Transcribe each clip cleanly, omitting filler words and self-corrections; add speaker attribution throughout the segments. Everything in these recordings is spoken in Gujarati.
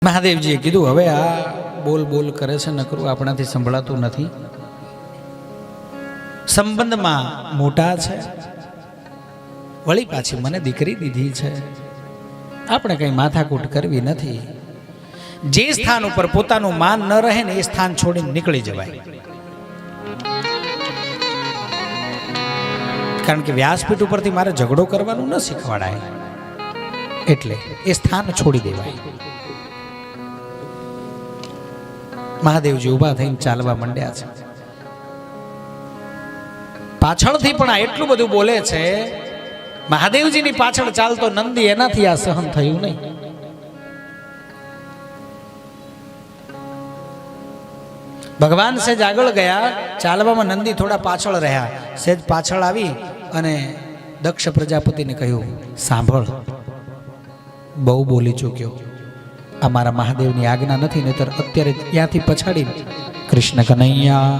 Speaker 1: મહાદેવજીએ કીધું હવે આ બોલ બોલ કરે છે નકરું આપણાથી સંભળાતું નથી, સંબંધમાં મોટા છે, વળી પાછી મને દીકરી દીધી છે, આપણે કઈ માથાકૂટ કરવી નથી. જે સ્થાન ઉપર પોતાનું માન ન રહે ને એ સ્થાન છોડીને નીકળી જવાય. કારણ કે વ્યાસપીઠ ઉપરથી મારે ઝઘડો કરવાનું ન શીખવાડાય, એટલે એ સ્થાન છોડી દેવાય. મહાદેવજી ઉભા થઈને ચાલવા માંડ્યા છે. પાછળથી પણ આ એટલું બધું બોલે છે. મહાદેવજીની પાછળ ચાલતો નંદી, એનાથી આ સહન થયું નહીં. ભગવાન સેજ આગળ ગયા, ચાલવામાં નંદી થોડા પાછળ રહ્યા. સેજ પાછળ આવી અને દક્ષ પ્રજાપતિને કહ્યું, સાંભળ, બહુ બોલી ચૂક્યો, આ મારા મહાદેવની આજ્ઞા નથી, નહીતર અત્યારે ત્યાંથી પછાડી કૃષ્ણ કનૈયા.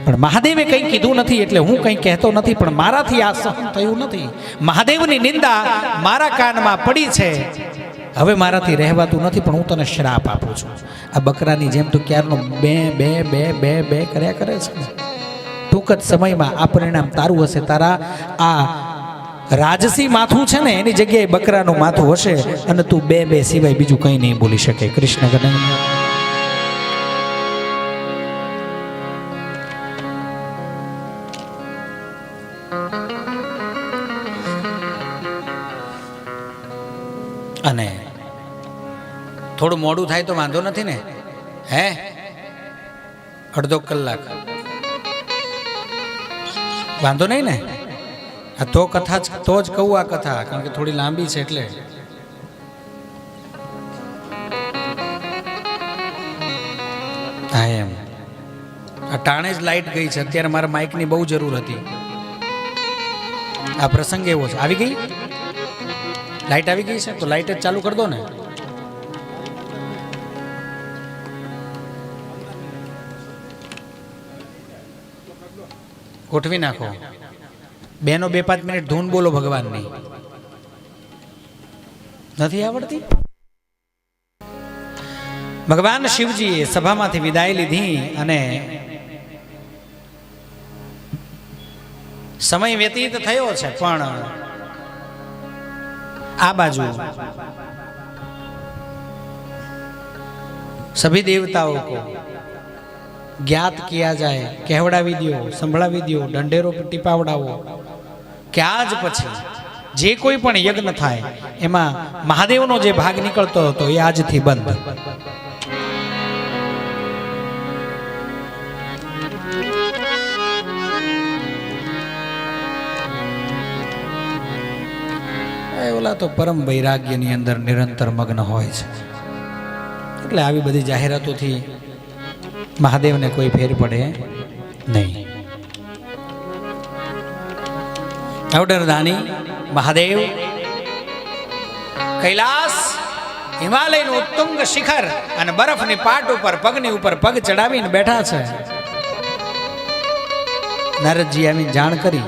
Speaker 1: પણ મહાદેવે કંઈ કીધું નથી એટલે હું કંઈ કહેતો નથી, પણ મારાથી આ સહન થયું નથી. મહાદેવની નિંદા મારા કાનમાં પડી છે, હવે મારાથી રહેવાતું નથી, પણ હું તને શ્રાપ આપું છું. આ બકરાની જેમ તો ક્યારનો બે બે બે બે બે કર્યા કરે છે. ટૂંક જ સમયમાં આ પરિણામ તારું હશે. તારા આ રાજસી માથું છે ને એની જગ્યાએ બકરાનું માથું હશે, અને તું બે બે સિવાય બીજું કંઈ નહીં બોલી શકે. કૃષ્ણ કનૈયા. અને થોડું મોડું થાય તો વાંધો નથી ને, હે અડધો કલાક વાંધો નહીં ને. આ તો કથા તો જ કહું આ કથા, કારણ કે થોડી લાંબી છે એટલે. હા એમ, આ ટાણે જ લાઈટ ગઈ છે. અત્યારે મારા માઇકની બહુ જરૂર હતી. આ પ્રસંગ એવો છે. આવી ગઈ લાઈટ, આવી ગઈ છે તો લાઈટ જ ચાલુ કરી દો ને. ગોઠવી નાખો. બેનો 2-5 મિનિટ ધૂન બોલો ભગવાનની. નથી આવડતી? ભગવાન શિવજીએ સભામાંથી વિદાય લીધી અને સમય વ્યતીત થયો છે, પણ આ બાજુ સભી દેવતાઓ को ज्ञात किया जाए, કહેવડાવી દો, સંભળાવી દો, દંડેરો ટીપાવડાવો કે આજ પછી જે કોઈ પણ યજ્ઞ થાય એમાં મહાદેવનો જે ભાગ નીકળતો હતો એ આજથી બંધ. ઓલા તો પરમ વૈરાગ્યની અંદર નિરંતર મગ્ન હોય છે, એટલે આવી બધી જાહેરાતોથી મહાદેવને કોઈ ફેર પડે નહીં. અવડરદાની મહાદેવ કૈલાસ હિમાલયનું ઉત્તુંગ શિખર અને બરફની પાટ ઉપર પગની ઉપર પગ ચડાવીને બેઠા છે. નારદજી આવીને જાણ કરી,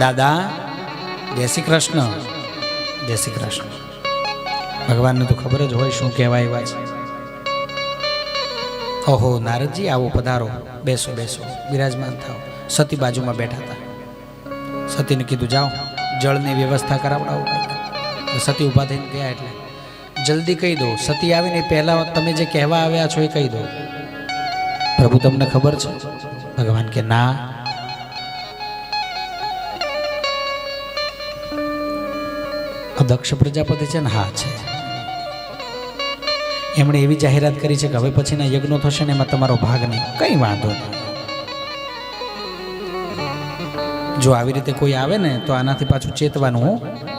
Speaker 1: દાદા જય શ્રી કૃષ્ણ. જય શ્રી કૃષ્ણ. ભગવાનને તો ખબર જ હોય શું કહેવાય એવા છે. ઓહો નારદજી, આવો પધારો, બેસો બેસો, બિરાજમાન થાઓ. સતી બાજુમાં બેઠા હતા. સતીને કીધું જાઓ જળની વ્યવસ્થા કરાવડાવો કંઈક. સતી ઊભા થઈને ગયા એટલે જલ્દી કહી દો. સતી આવીને પહેલા તમે જે કહેવા આવ્યા છો એ કહી દો. પ્રભુ તમને ખબર છે? ભગવાન કે ના. દક્ષ પ્રજાપતિ છે ને? હા છે. એમણે એવી જાહેરાત કરી છે કે હવે પછીના યજ્ઞો થશે ને એમાં તમારો ભાગ નહીં. કઈ વાંધો નહીં. જો આવી રીતે કોઈ આવે ને તો આનાથી પાછું ચેતવાનું.